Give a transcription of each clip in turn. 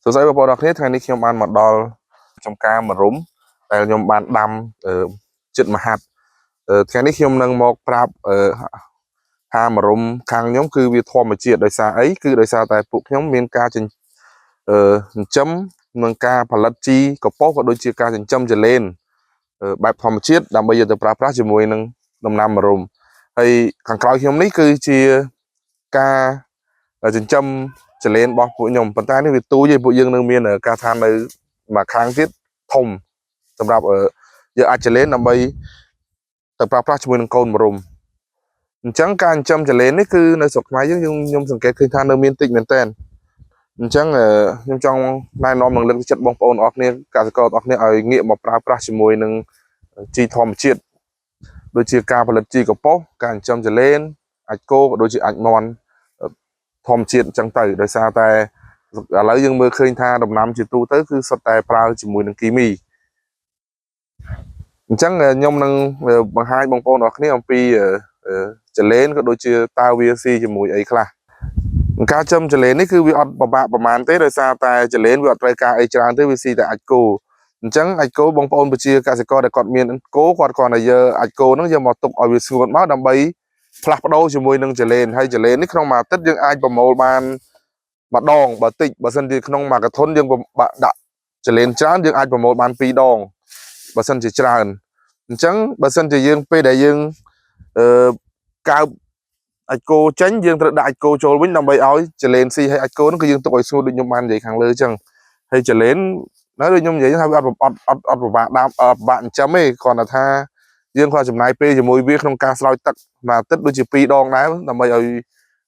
សួស្តីបងប្អូនអរគ្នាថ្ងៃនេះខ្ញុំបានមកដល់ចំការមរុំដែលខ្ញុំបានដាំចិត្តមហាត់ថ្ងៃនេះខ្ញុំនឹងមកប្រាប់ហាមរុំខាងខ្ញុំគឺវាធម្មជាតិដោយសារអីគឺដោយសារតែពួកខ្ញុំមានការចិញ្ចឹមនិងការផលិតជីកប៉ុស្តិ៍ក៏ដូចជាការចិញ្ចឹមចលែនបែបធម្មជាតិដើម្បីយកទៅប្រើប្រាស់ជាមួយនឹងដំណាំមរុំហើយខាងក្រោយខ្ញុំនេះគឺជាការចិញ្ចឹមចលែនរបស់ពួកខ្ញុំប៉ុន្តែនេះវាទូចឯពួកយើងនៅមានការថានៅមួយខាងទៀតធំសម្រាប់យើងអាចចលែនដើម្បីទៅប្រើប្រាស់ជាមួយនឹងកូនមរុំអញ្ចឹងការចិញ្ចឹមចលែននេះគឺនៅស្រុកខ្មែរយើងខ្ញុំសង្កេតឃើញថានៅមានតិចមែនតើអញ្ចឹងខ្ញុំចង់ណែនាំនឹងលើកទឹកចិត្តបងប្អូនអរគ្នាកសិករអរគ្នាឲ្យងាកមកប្រើប្រាស់ជាមួយនឹងជីធម្មជាតិដូចជាការផលិតជីកប៉ុស្តិ៍ការចិញ្ចឹមចលែនអាចគោក៏ដូចជាអាចមាន់ធម្មជាតិអញ្ចឹងទៅដោយសារតែឥឡូវយើងមើលឃើញថាដំណាំជាទូទៅគឺសុទ្ធតែប្រើជាមួយនឹងគីមីអញ្ចឹងខ្ញុំនឹងបង្ហាញបងប្អូនអរគ្នាអំពីចលែនក៏ដូចជាតើវាស៊ីជាមួយអីខ្លះការចិញ្ចឹមចលែននេះគឺវាអត់ពិបាកប្រហែលទេដោយសារតែចលែនវាអត់ត្រូវការអីច្រើនទេវាស៊ីតែអាចគោអញ្ចឹងអាចគោបងប្អូនប្រជាកសិករដែលគាត់មានគោគាត់គ្រាន់តែយកអាចគោហ្នឹងយកមកទុកឲ្យវាស្ងួតមកដើម្បីផ្លាស់ប្ដូរជាមួយនឹងចលែនហើយចលែននេះក្នុងមួយអាទិត្យយើងអាចប្រមូលបានម្ដងបើតិចបើសិនជាក្នុងមួយកធុនយើងដាក់ចលែនច្រើនយើងអាចប្រមូលបាន2ដងបើសិនជាច្រើនអញ្ចឹងបើសិនជាយើងពេលដែលយើងកើបអាចគោចេញយើងត្រូវដាក់អាចគោចូលវិញដើម្បីឲ្យចលែនស៊ីហើយអាចគោហ្នឹងគឺយើងទុកឲ្យស្ងួតដូចខ្ញុំបាននិយាយខាងលើអញ្ចឹងហើយចលែននៅដូចខ្ញុំនិយាយថាវាអត់ពិបាកដាំពិបាកចិញ្ចឹមទេគ្រាន់តែថាយើងគ្រាន់ចំណាយពេលជាមួយវាក្នុងការស្រោចទឹកមួយអាទិត្យដូចជា2ដងដែរដើម្បីឲ្យ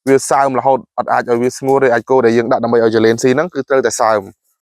វាសើមរហូតអត់អាចឲ្យវាស្ងួតទេអាចគោដែលយើងដាក់ដើម្បីឲ្យចលែនស៊ីហ្នឹងគឺត្រូវតែសើម